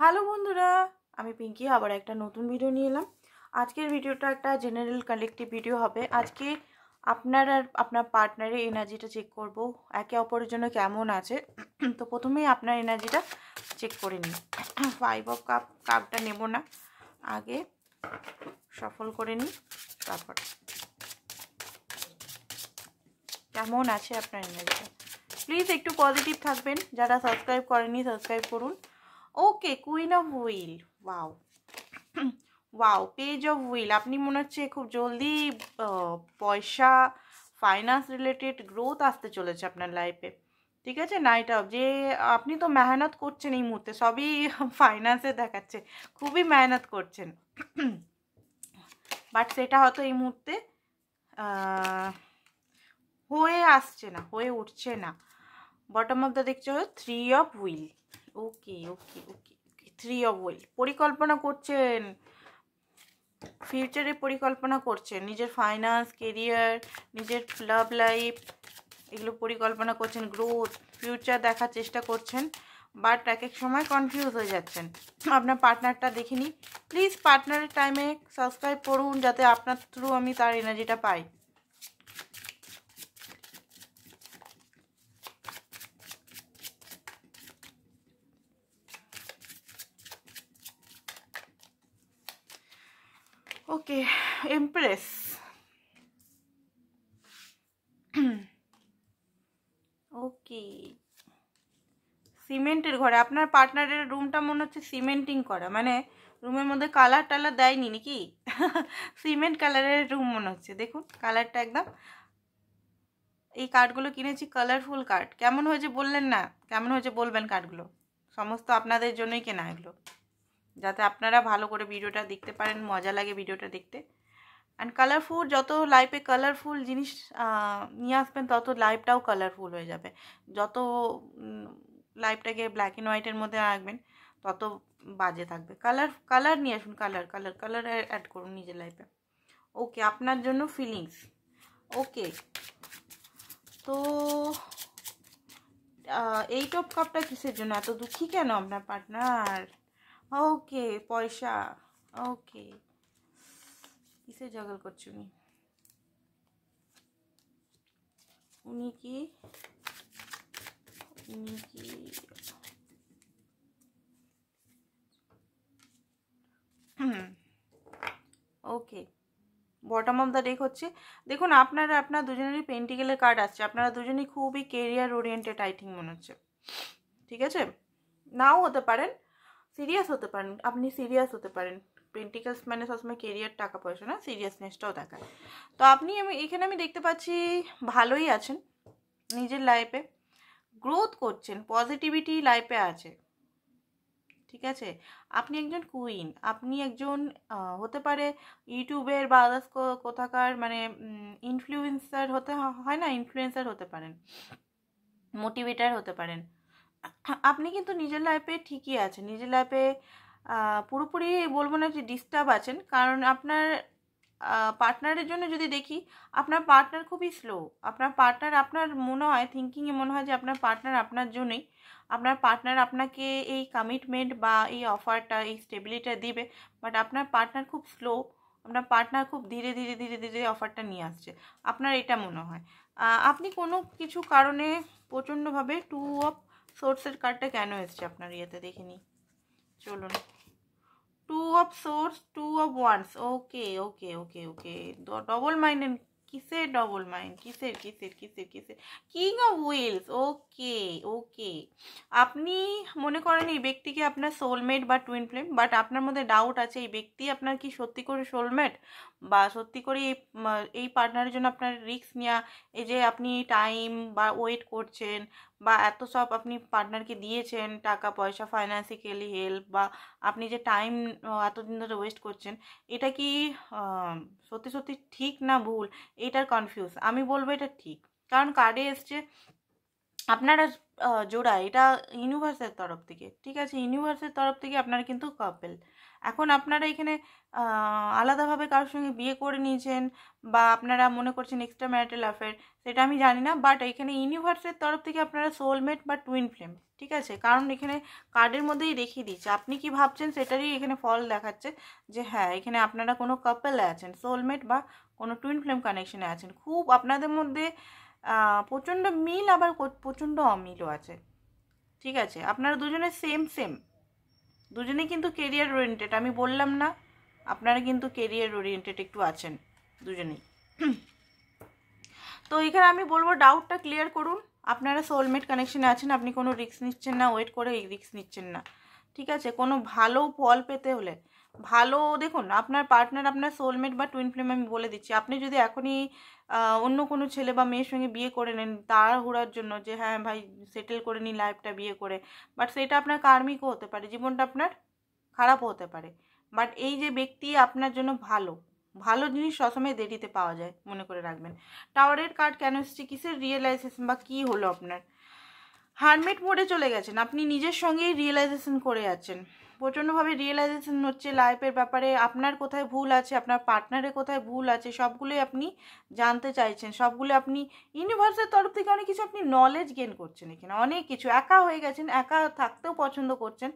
Hello বন্ধুরা, আমি পিঙ্কি আবার একটা নতুন ভিডিও নিয়ে এলাম। আজকের ভিডিওটা একটা জেনারেল কালেক্টিভ ভিডিও হবে। আজকে আপনার আর আপনার পার্টনারের এনার্জিটা চেক করব, একে অপরের জন্য কেমন আছে। তো প্রথমেই আপনার এনার্জিটা চেক করে নিই। 5 অফ কাপটা নেব না, আগে সফল করে নিই, তারপর কেমন আছে আপনার এনার্জিটা। প্লিজ একটু পজিটিভ থাকবেন, যারা সাবস্ক্রাইব করেনি সাবস্ক্রাইব করুন। Okay, queen of wheel, wow wow, page of wheel. আপনি মনে হচ্ছে খুব জলদি পয়সা, ফাইন্যান্স রিলেটেড গ্রোথ আসতে চলেছে আপনার লাইফে। ঠিক আছে, নাইট অফ, যে আপনি তো মেহনত করছেন এই মুহূর্তে, সবই ফাইন্যান্সে দেখাচ্ছে, খুবই মেহনত করছেন, বাট সেটা হয়তো এই মুহূর্তে হয়ে আসছে না, হয়ে উঠছে না। বটম অফ দ্য দেখছে হচ্ছে 3 of wheel. Okay okay okay okay, 3 of wheel. পরিকল্পনা করছেন, ফিউচারে পরিকল্পনা করছেন, নিজের ফাইন্যান্স, কেরিয়ার, নিজের লাভ লাইফ, এগুলো পরিকল্পনা করছেন, গ্রোথ, ফিউচার দেখার চেষ্টা করছেন, বাট এক এক সময় কনফিউজ হয়ে যাচ্ছেন। আপনার পার্টনারটা দেখিনি, প্লিজ পার্টনারের টাইমে সাবস্ক্রাইব করুন, যাতে আপনার থ্রু আমি তার এনার্জিটা পাই। ওকে, এমপ্রেস। ওকে, সিমেন্টের ঘরে আপনার পার্টনারের রুমটা মনে হচ্ছে সিমেন্টিং করা, মানে রুমের মধ্যে কালার টালার দেয়নি নাকি? সিমেন্ট কালারের রুম মনে হচ্ছে, দেখুন কালারটা একদম। এই কার্ডগুলো কিনেছি, কালারফুল কার্ড। কেমন হয়েছে বললেন না, কেমন হয়েছে বলবেন। কার্ডগুলো সমস্ত আপনাদের জন্যই কেনা, এগুলো যাতে আপনারা ভালো করে ভিডিওটা দেখতে পারেন, মজা লাগে ভিডিওটা দেখতে। অ্যান্ড কালারফুল, যত লাইফে কালারফুল জিনিস নিয়ে আসবেন, তত লাইফটাও কালারফুল হয়ে যাবে। যত লাইফটাকে ব্ল্যাক অ্যান্ড হোয়াইটের মধ্যে রাখবেন, তত বাজে থাকবে। কালার নিয়ে আসুন, কালার অ্যাড করুন নিজের লাইফে। ওকে, আপনার জন্য ফিলিংস। ওকে, তো 8 অফ কাপটা কিসের জন্য এত দুঃখী কেন আপনার পার্টনার? ওকে, পয়সা। ওকে, কিসে জাগল করছে উনি? উনি কি ওকে, বটম অফ দ্য ডেক হচ্ছে, দেখুন আপনার দুজনেরই পেন্টিকেলের কার্ড আসছে। আপনারা দুজনেই খুবই কেরিয়ার ওরিয়েন্টেড আই থিঙ্ক মনে হচ্ছে। ঠিক আছে, নাও হতে পারেন, সিরিয়াস হতে পারেন, আপনি সিরিয়াস হতে পারেন। পেন্টিকেলস মানে সবসময় কেরিয়ার, টাকা পয়সা না, সিরিয়াসনেসটাও দেখায়। তো আমি দেখতে পাচ্ছি ভালোই আছেন, নিজের লাইফে গ্রোথ করছেন, পজিটিভিটি লাইফে আছে। ঠিক আছে, আপনি একজন কুইন, আপনি একজন হতে পারে ইউটিউবের বা আদার্স কোথাকার, মানে ইনফ্লুয়েন্সার হতে হয় না, ইনফ্লুয়েন্সার হতে পারেন, মোটিভেটার হতে পারেন। আপনি কিন্তু নিজের লাইফে ঠিকই আছেন, নিজের লাইফে পুরোপুরি বলবো না যে ডিস্টার্ব আছেন, কারণ আপনার পার্টনারের জন্য যদি দেখি, আপনার পার্টনার খুবই স্লো। আপনার পার্টনার, আপনার মনে হয় থিঙ্কিংয়ে মনে হয় যে আপনার পার্টনার আপনার জন্যই, আপনার পার্টনার আপনাকে এই কমিটমেন্ট বা এই অফারটা, এই স্টেবিলিটিটা দিবে, বাট আপনার পার্টনার খুব স্লো। আপনার পার্টনার খুব ধীরে ধীরে ধীরে ধীরে অফারটা নিয়ে আসছে, আপনার এটা মনে হয়। আপনি কোনো কিছু কারণে প্রচণ্ডভাবে 2 অফ সোর্সের কার্ডটা কেন এসছে আপনার ইয়েতে দেখে নিই, চলুন। 2 of swords, 2 of wands. Okay okay okay okay, double mind. কিসের ডবল মাইন্ড, কিসের কিসের কিসের কিসের? King of wheels. Okay okay, আপনি মনে করেন এই ব্যক্তিকে আপনার সোলমেট বা টুইন ফ্লেম, বাট আপনার মধ্যে ডাউট আছে এই ব্যক্তি আপনার কি সত্যি করে সোলমেট, বা সত্যি করে এই পার্টনারের জন্য আপনার রিস্ক নেওয়া, এই যে আপনি টাইম বা ওয়েট করছেন, বা এত সব আপনি পার্টনারকে দিয়েছেন, টাকা পয়সা, ফাইন্যান্সিক্যালি হেল্প, বা আপনি যে টাইম এতদিন ধরে ওয়েস্ট করছেন, এটা কি সত্যি সত্যি ঠিক না ভুল? এটার কনফিউজ। আমি বলবো এটা ঠিক, কারণ কার্ডে এসছে আপনারা জোড়া, এটা ইউনিভার্সের তরফ থেকে, ঠিক আছে, ইউনিভার্সের তরফ থেকে আপনারা কিন্তু কাপেল। এখন আপনারা এখানে আলাদাভাবে কারোর সঙ্গে বিয়ে করে নিয়েছেন বা আপনারা মনে করছেন এক্সট্রা ম্যারিটাল অ্যাফেয়ার, সেটা আমি জানি না, বাট এখানে ইউনিভার্সের তরফ থেকে আপনারা সোলমেট বা টুইন ফ্লেম, ঠিক আছে, কারণ এখানে কার্ডের মধ্যেই দেখিয়ে দিচ্ছে আপনি কি ভাবছেন সেটারই এখানে ফল দেখাচ্ছে যে হ্যাঁ এখানে আপনারা কোনো কাপেলে আছেন, সোলমেট বা কোনো টুইন ফ্লেম কানেকশনে আছেন। খুব আপনাদের মধ্যে প্রচণ্ড মিল, আবার প্রচণ্ড অমিলও আছে, ঠিক আছে। আপনারা দুজনে সেম দুজনেই কিন্তু কেরিয়ার ওরিয়েন্টেড, আমি বললাম না, আপনারা কিন্তু কেরিয়ার ওরিয়েন্টেড একটু আছেন দুজনেই। তো এখানে আমি বলবো ডাউটটা ক্লিয়ার করুন, আপনারা সোলমেট কানেকশনে আছেন, আপনি কোনো রিস্ক নিচ্ছেন না, ওয়েট করে রিস্ক নিচ্ছেন না, ঠিক আছে। কোনো ভালো ফল পেতে হলে ভালো, দেখুন আপনার পার্টনার আপনার সোলমেট বা টুইন ফ্লেম, আমি বলে দিচ্ছি, আপনি যদি এখনই অন্য কোনো ছেলে বা মেয়ের সঙ্গে বিয়ে করে নেন তাড়াহুড়ার জন্য যে হ্যাঁ ভাই সেটেল করে নিন লাইফটা বিয়ে করে, বাট সেটা আপনার কার্মিকও হতে পারে, জীবনটা আপনার খারাপও হতে পারে। বাট এই যে ব্যক্তি আপনার জন্য ভালো ভালো জিনিস সবসময় দেরিতে পাওয়া যায়, মনে করে রাখবেন। টাওয়ারের কার্ড কেন এসেছে, কিসের রিয়েলাইজেশন বা কী হলো আপনার? হারমিট মোডে চলে গেছেন, আপনি নিজের সঙ্গেই রিয়েলাইজেশন করে যাচ্ছেন, প্রচণ্ডভাবে রিয়েলাইজেশন হচ্ছে লাইফের ব্যাপারে, আপনার কোথায় ভুল আছে, আপনার পার্টনারের কোথায় ভুল আছে, সবগুলোই আপনি জানতে চাইছেন, সবগুলো আপনি ইউনিভার্সের তরফ থেকে অনেক কিছু আপনি নলেজ গেন করছেন, এখানে অনেক কিছু একা হয়ে গেছেন, একা থাকতেও পছন্দ করছেন,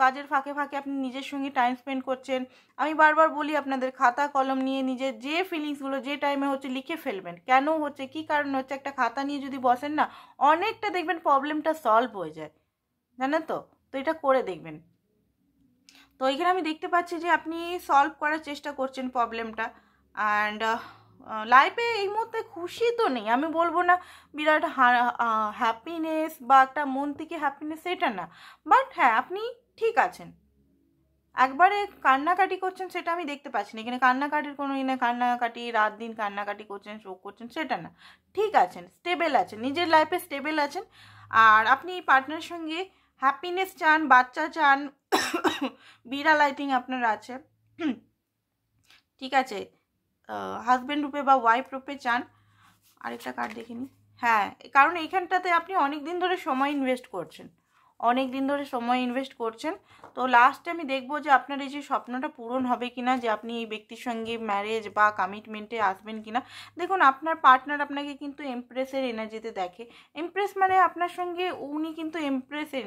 কাজের ফাঁকে ফাঁকে আপনি নিজের সঙ্গে টাইম স্পেন্ড করছেন। আমি বারবার বলি আপনাদের খাতা কলম নিয়ে নিজের যে ফিলিংসগুলো যে টাইমে হচ্ছে লিখে ফেলবেন, কেন হচ্ছে কী কারণ হচ্ছে, একটা খাতা নিয়ে যদি বসেন না অনেকটা দেখবেন প্রবলেমটা সলভ হয়ে যায়, জানেন তো। তো এটা করে দেখবেন। তো এখানে আমি দেখতে পাচ্ছি যে আপনি সলভ করার চেষ্টা করছেন প্রবলেমটা, অ্যান্ড লাইফে এই মুহূর্তে খুশি তো নেই, আমি বলবো না বিরাট হ্যাপিনেস বা একটা মন থেকে হ্যাপিনেস, সেটা না, বাট হ্যাঁ আপনি ঠিক আছেন। একবারে কান্নাকাটি করছেন সেটা আমি দেখতে পাচ্ছি না, এখানে কান্নাকাটির কোনো না, কান্নাকাটি রাত দিন কান্নাকাটি করছেন শোক করছেন সেটা না, ঠিক আছেন, স্টেবল আছেন, নিজের লাইফে স্টেবল আছেন। আর আপনি পার্টনারের সঙ্গে হ্যাপিনেস চান, বাচ্চা চান, বিড়াল আই থিঙ্ক আপনার আছে, ঠিক আছে, হাজব্যান্ড রূপে বা ওয়াইফ রূপে চান। আরেকটা কার্ড দেখে নিই, হ্যাঁ, কারণ এইখানটাতে আপনি অনেক দিন ধরে সময় ইনভেস্ট করছেন, তো লাস্টে আমি দেখবো যে আপনার এই যে স্বপ্নটা পূরণ হবে কিনা, যে আপনি এই ব্যক্তির সঙ্গে ম্যারেজ বা কমিটমেন্টে আসবেন কিনা। দেখুন আপনার পার্টনার আপনাকে কিন্তু এমপ্রেসের এনার্জিতে দেখে, এমপ্রেস মানে আপনার সঙ্গে উনি কিন্তু এমপ্রেসের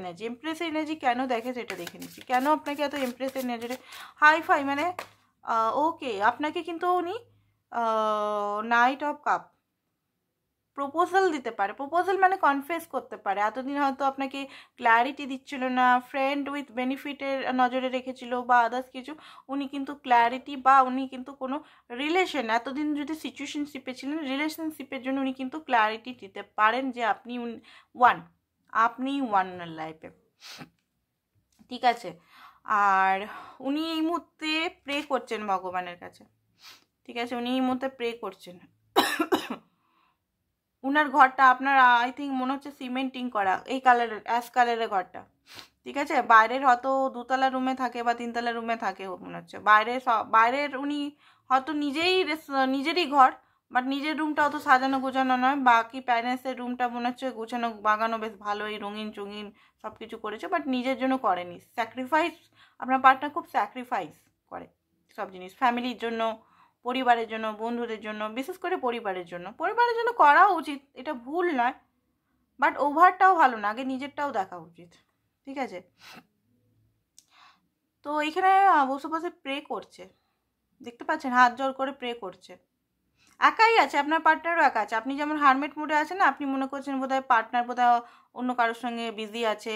এনার্জি কেন দেখে সেটা দেখে নিচ্ছি, কেন আপনাকে এত এমপ্রেসের এনার্জিটা হাই ফাই মানে ওকে, আপনাকে কিন্তু উনি নাইট অফ কাপ প্রপোজাল দিতে পারে, প্রপোজাল মানে কনফেস করতে পারে, এতদিন হয়তো আপনাকে ক্ল্যারিটি দিচ্ছিল না, ফ্রেন্ড উইথ বেনিফিটের নজরে রেখেছিল বা আদার্স কিছু, উনি কিন্তু ক্ল্যারিটি বা উনি কিন্তু কোনো রিলেশন, এতদিন যদি সিচুয়েশনশিপে ছিলেন রিলেশনশিপের জন্য উনি কিন্তু ক্ল্যারিটি দিতে পারেন যে আপনি ওয়ান লাইফে, ঠিক আছে। আর উনি এই মুহূর্তে প্রে করছেন ভগবানের কাছে, ঠিক আছে, উনি এই মুহূর্তে প্রে করছেন। উনার ঘরটা আপনার আই থিঙ্ক মনে হচ্ছে সিমেন্টিং করা, এই কালারের অ্যাশ কালারের ঘরটা, ঠিক আছে, বাইরের হয়তো 2তলা রুমে থাকে বা 3তলা রুমে থাকে মনে হচ্ছে, বাইরের উনি হয়তো নিজেরই ঘর, বাট নিজের রুমটা অত সাজানো গোছানো নয়, বাকি প্যারেন্টসের রুমটা মনে হচ্ছে গোছানো বাগানো বেশ ভালোই রঙিন চঙিন সব কিছু করেছে, বাট নিজের জন্য করেনি, স্যাক্রিফাইস, আপনার পার্টনার খুব স্যাক্রিফাইস করে সব জিনিস, ফ্যামিলির জন্য, পরিবারের জন্য, বন্ধুদের জন্য, বিশেষ করে পরিবারের জন্য করা উচিত, এটা ভুল নয়, বাট ওভারটাও ভালো না, আগে নিজেরটাও দেখা উচিত, ঠিক আছে। তো এখানে বসে বসে প্রে করছে, দেখতে পাচ্ছেন হাত জোর করে প্রে করছে, একাই আছে, আপনার পার্টনারও একা আছে, আপনি যেমন হারমেট মোডে আছেন না, আপনি মনে করছেন বোধহয় পার্টনার বোধহয় অন্য কারোর সঙ্গে বিজি আছে,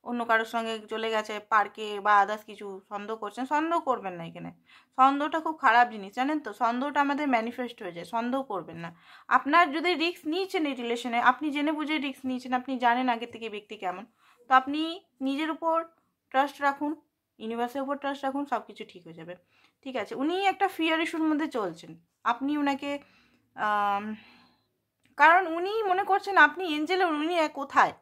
অন্য কারোর সঙ্গে চলে গেছে পার্কে বা আদার্স কিছু, সন্দেহ করছেন, সন্দেহ করবেন না, এখানে সন্দেহটা খুব খারাপ জিনিস, জানেন তো, সন্দেহটা আমাদের ম্যানিফেস্ট হয়ে যায়, সন্দেহ করবেন না। আপনার যদি রিস্ক নিয়েছেন এই রিলেশনে, আপনি জেনে বুঝে রিস্ক নিয়েছেন, আপনি জানেন আগে থেকে ব্যক্তি কেমন, তো আপনি নিজের উপর ট্রাস্ট রাখুন, ইউনিভার্সের উপর ট্রাস্ট রাখুন, সব কিছু ঠিক হয়ে যাবে, ঠিক আছে। উনি একটা ফিয়ার ইস্যুর মধ্যে চলছেন, আপনি উনাকে কারণ উনি মনে করছেন আপনি এঞ্জেল, উনি কোথায়,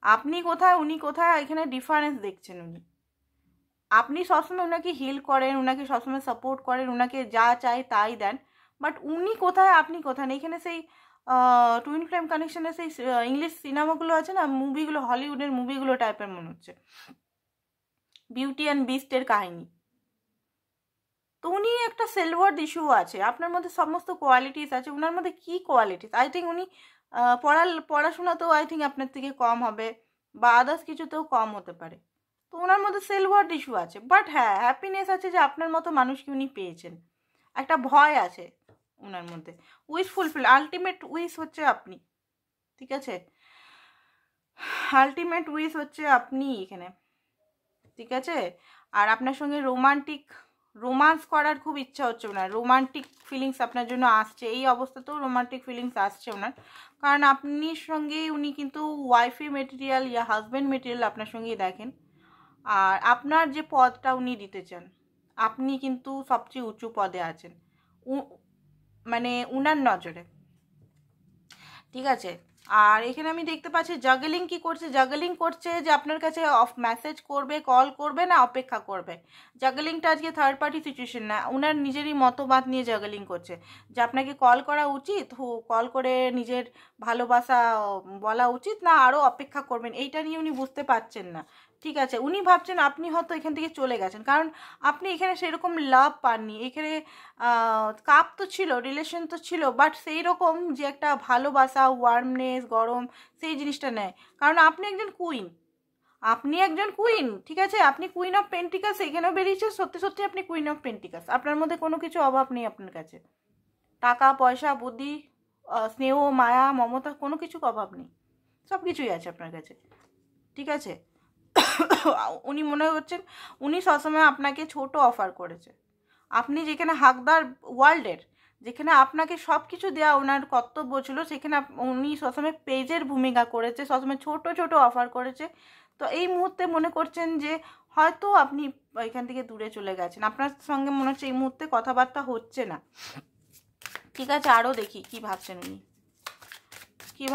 আপনি কোথায় উনি কোথায়, এখানে ডিফারেন্স দেখছেন উনি, আপনি সবসময় ওনাকে হিল করেন, ওনাকে সবসময় সাপোর্ট করেন, ওনাকে যা চাই তাই দেন, বাট উনি কোথায় আপনি কোথায়, এখানে সেই টুইন ফ্লেম কানেকশনের সেই ইংলিশ সিনেমাগুলো আছে না, মুভিগুলো, হলিউডের মুভিগুলো টাইপের মনে হচ্ছে, বিউটি অ্যান্ড বিস্টের কাহিনী। তো উনি একটা সেলওয়ার্ড ইস্যু আছে, আপনার মধ্যে সমস্ত কোয়ালিটিস আছে, ওনার মধ্যে কি কোয়ালিটিস, আই থিঙ্ক উনি পড়াশোনাতেও আই থিঙ্ক আপনার থেকে কম হবে, বা আদার্স কিছুতেও কম হতে পারে। তো ওনার মধ্যে সেলওয়ার্ড ইস্যু আছে, বাট হ্যাঁ হ্যাপিনেস আছে যে আপনার মতো মানুষকে উনি পেয়েছেন। একটা ভয় আছে ওনার মধ্যে। উইশ ফুলফিল, আলটিমেট উইশ হচ্ছে আপনি, ঠিক আছে, আলটিমেট উইশ হচ্ছে আপনি এখানে, ঠিক আছে। আর আপনার সঙ্গে রোমান্স করার খুব ইচ্ছা হচ্ছে ওনার, রোমান্টিক ফিলিংস আপনার জন্য আসছে, এই অবস্থাতেও রোমান্টিক ফিলিংস আসছে ওনার, কারণ আপনির সঙ্গে উনি কিন্তু ওয়াইফি মেটেরিয়াল ইয়া হাজব্যান্ড মেটেরিয়াল আপনার সঙ্গেই দেখেন। আর আপনার যে পদটা উনি দিতে চান, আপনি কিন্তু সবচেয়ে উঁচু পদে আছেন মানে উনার নজরে, ঠিক আছে। আর এখানে আমি দেখতে পাচ্ছি জাগলিং কি করছে, জাগলিং করছে যে আপনার কাছে মেসেজ করবে, কল করবে না অপেক্ষা করবে। জাগলিংটা আজকে থার্ড পার্টি সিচুয়েশন না, ওনার নিজেরই মতবাদ নিয়ে জাগলিং করছে যে আপনাকে কল করা উচিত, কল করে নিজের ভালোবাসা বলা উচিত না আরও অপেক্ষা করবেন, এইটা নিয়ে উনি বুঝতে পারছেন না, ঠিক আছে। উনি ভাবছেন আপনি হয়তো এখান থেকে চলে গেছেন, কারণ আপনি এখানে সেরকম লাভ পাননি, এখানে কাপ তো ছিল, রিলেশন তো ছিল, বাট সেই রকম যে একটা ভালোবাসা, ওয়ার্মনেস, গরম, সেই জিনিসটা নেয়, কারণ আপনি একজন কুইন, ঠিক আছে, আপনি কুইন অফ পেন্টিকাস এখানেও বেরিয়েছে, সত্যি সত্যি আপনি কুইন অফ পেন্টিকাস, আপনার মধ্যে কোনো কিছু অভাব নেই আপনার কাছে, টাকা পয়সা বুদ্ধি স্নেহ মায়া মমতা কোনো কিছু অভাব নেই, সব কিছুই আছে আপনার কাছে, ঠিক আছে। উনি মনে করছেন উনি সবসময় আপনাকে ছোট অফার করেছে, আপনি যেখানে হাকদার ওয়ার্ল্ডের, যেখানে আপনাকে সব কিছু দেওয়া ওনার কর্তব্য ছিল, সেখানে উনি সবসময় পেজের ভূমিকা করেছে, সবসময় ছোট ছোট অফার করেছে। তো এই মুহূর্তে মনে করছেন যে হয়তো আপনি এখান থেকে দূরে চলে গেছেন, আপনার সঙ্গে মনে হচ্ছে এই মুহূর্তে কথাবার্তা হচ্ছে না, ঠিক আছে। আরও দেখি কি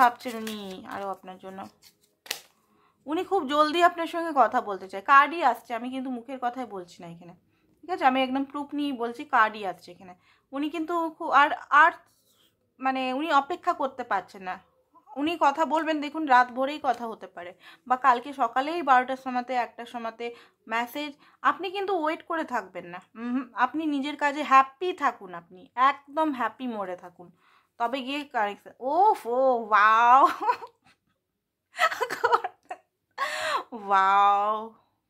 ভাবছেন উনি আরও আপনার জন্য। উনি খুব জলদি আপনার সঙ্গে কথা বলতে চায়, কার্ডই আসছে, আমি কিন্তু মুখের কথাই বলছি না এখানে, ঠিক আছে, আমি একদম প্রুফ নিয়েই বলছি, কার্ডই আসছে এখানে। উনি কিন্তু আর আর মানে উনি অপেক্ষা করতে পারছেন না, উনি কথা বলবেন, দেখুন রাত ভোরেই কথা হতে পারে, বা কালকে সকালেই 12টার সময়তে 1টার সময়তে মেসেজ, আপনি কিন্তু ওয়েট করে থাকবেন না, আপনি নিজের কাজে হ্যাপি থাকুন, আপনি একদম হ্যাপি মোডে থাকুন, তবে গিয়ে কানেকশন। ও ওয়াও ওয়াও,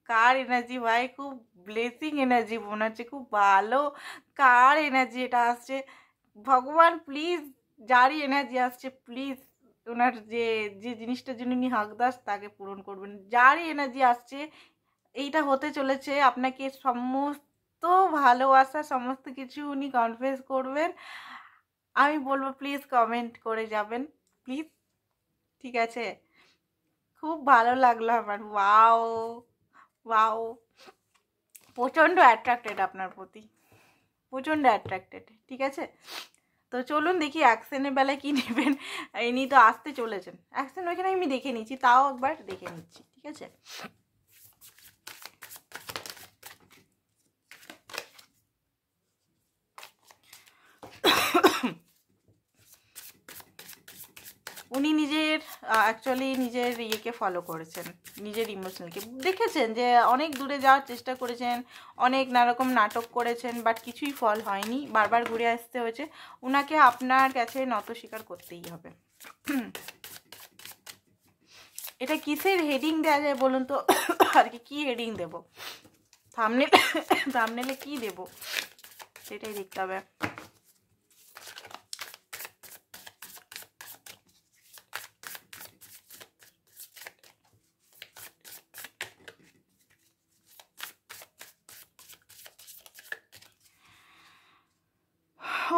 কার এনার্জি ভাই, খুব ব্লেসিং এনার্জি মনে হচ্ছে, খুব ভালো কার এনার্জি এটা আসছে, ভগবান প্লিজ যারই এনার্জি আসছে প্লিজ ওনার যে যে জিনিসটার জন্য উনি হাকদাস তাকে পূরণ করবেন, যারই এনার্জি আসছে এইটা হতে চলেছে, আপনাকে সমস্ত ভালোবাসা সমস্ত কিছু উনি কনফেস করবেন, আমি বলবো প্লিজ কমেন্ট করে যাবেন প্লিজ, ঠিক আছে। খুব ভালো লাগলো আমার, ওয়াও ওয়াও, প্রচণ্ড অ্যাট্রাক্টেড আপনার প্রতি, প্রচণ্ড অ্যাট্রাক্টেড, ঠিক আছে। তো চলুন দেখি অ্যাকশনের বেলায় কী নেবেন, ইনি তো আসতে চলেছেন, অ্যাকশন ওইখানে আমি দেখে নিচ্ছি, তাও একবার দেখে নিচ্ছি, ঠিক আছে। উনি নিজের অ্যাকচুয়ালি নিজের ইয়েকে ফলো করেছেন, নিজের ইমোশনালকে দেখেছেন যে অনেক দূরে যাওয়ার চেষ্টা করেছেন, অনেক নানারকম নাটক করেছেন, বাট কিছুই ফল হয়নি, বারবার ঘুরে আসতে হয়েছে, ওনাকে আপনার কাছে নত স্বীকার করতেই হবে। এটা কিসের হেডিং দেওয়া যায় বলুন তো, আর কি হেডিং দেবো, থাম্বনেলে কি দেব সেটাই দেখতে হবে।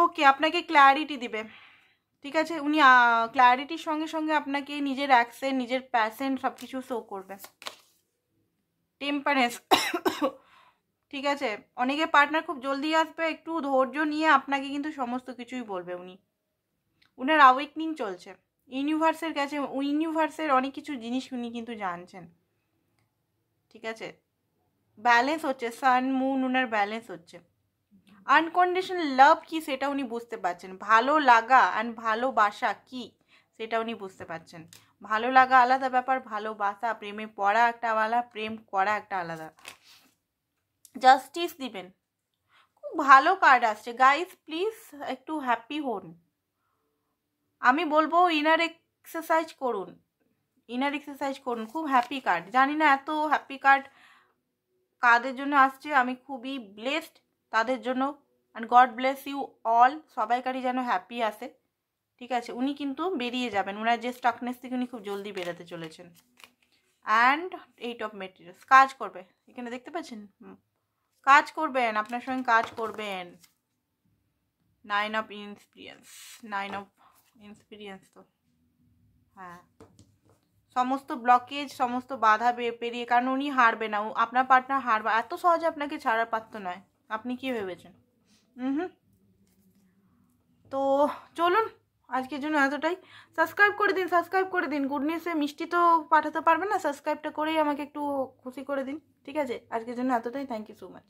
ওকে, আপনাকে ক্ল্যারিটি দিবে, ঠিক আছে, উনি ক্ল্যারিটির সঙ্গে সঙ্গে আপনাকে নিজের অ্যাকসেন্ট, নিজের প্যাশন সব কিছু শো করবে। টেম্পারেন্স, ঠিক আছে, অনেকে পার্টনার খুব জলদি আসবে, একটু ধৈর্য নিয়ে আপনাকে কিন্তু সমস্ত কিছুই বলবে উনি, উনার অ্যাওয়েকনিং চলছে ইউনিভার্সের কাছে, ইউনিভার্সের অনেক কিছু জিনিস উনি কিন্তু জানছেন, ঠিক আছে। ব্যালেন্স হচ্ছে, সান মুন উনার ব্যালেন্স হচ্ছে, আনকন্ডিশনাল লাভ কি সেটা উনি বুঝতে পারছেন, ভালো লাগা অ্যান্ড ভালোবাসা কি সেটা উনি বুঝতে পারছেন। ভালো লাগা আলাদা ব্যাপার, ভালোবাসা প্রেমে পড়া একটা আলাদা, প্রেম করা একটা আলাদা। জাস্টিস দিবেন, খুব ভালো কার্ড আসছে গাইস, প্লিজ একটু হ্যাপি হন। আমি বলবো ইনার এক্সারসাইজ করুন, ইনার এক্সারসাইজ করুন, খুব হ্যাপি কার্ড। জানি না এত হ্যাপি কার্ড কাদের জন্য আসছে, আমি খুবই ব্লেসড তাদের জন্য, and God bless you all, সবাইকারই যেন হ্যাপি আসে, ঠিক আছে। উনি কিন্তু বেরিয়ে যাবেন, ওনার যে স্টাকনেস থেকে উনি খুব জলদি বেরোতে চলেছেন। অ্যান্ড 8 অফ মেটেরিয়ালস, কাজ করবে, এখানে দেখতে পাচ্ছেন কাজ করবেন, আপনার সঙ্গে কাজ করবেন। 9 অফ এক্সপিরিয়েন্স, 9 অফ এক্সপিরিয়েন্স তো হ্যাঁ, সমস্ত ব্লকেজ সমস্ত বাধা পেরিয়ে, কারণ উনি হারবে না, আপনার পার্টনার হারবে, এত সহজে আপনাকে ছাড়ার পাত্র নয়। আপনি কি ভেবেছেন? হুম। তো চলুন আজকের জন্য এতটাই। সাবস্ক্রাইব করে দিন, সাবস্ক্রাইব করে দিন। গুড নিউজে মিষ্টি তো পাঠাতে পারবেন না, সাবস্ক্রাইবটা করেই আমাকে একটু খুশি করে দিন, ঠিক আছে। আজকের জন্য এতটাই, থ্যাংক ইউ সো মাচ।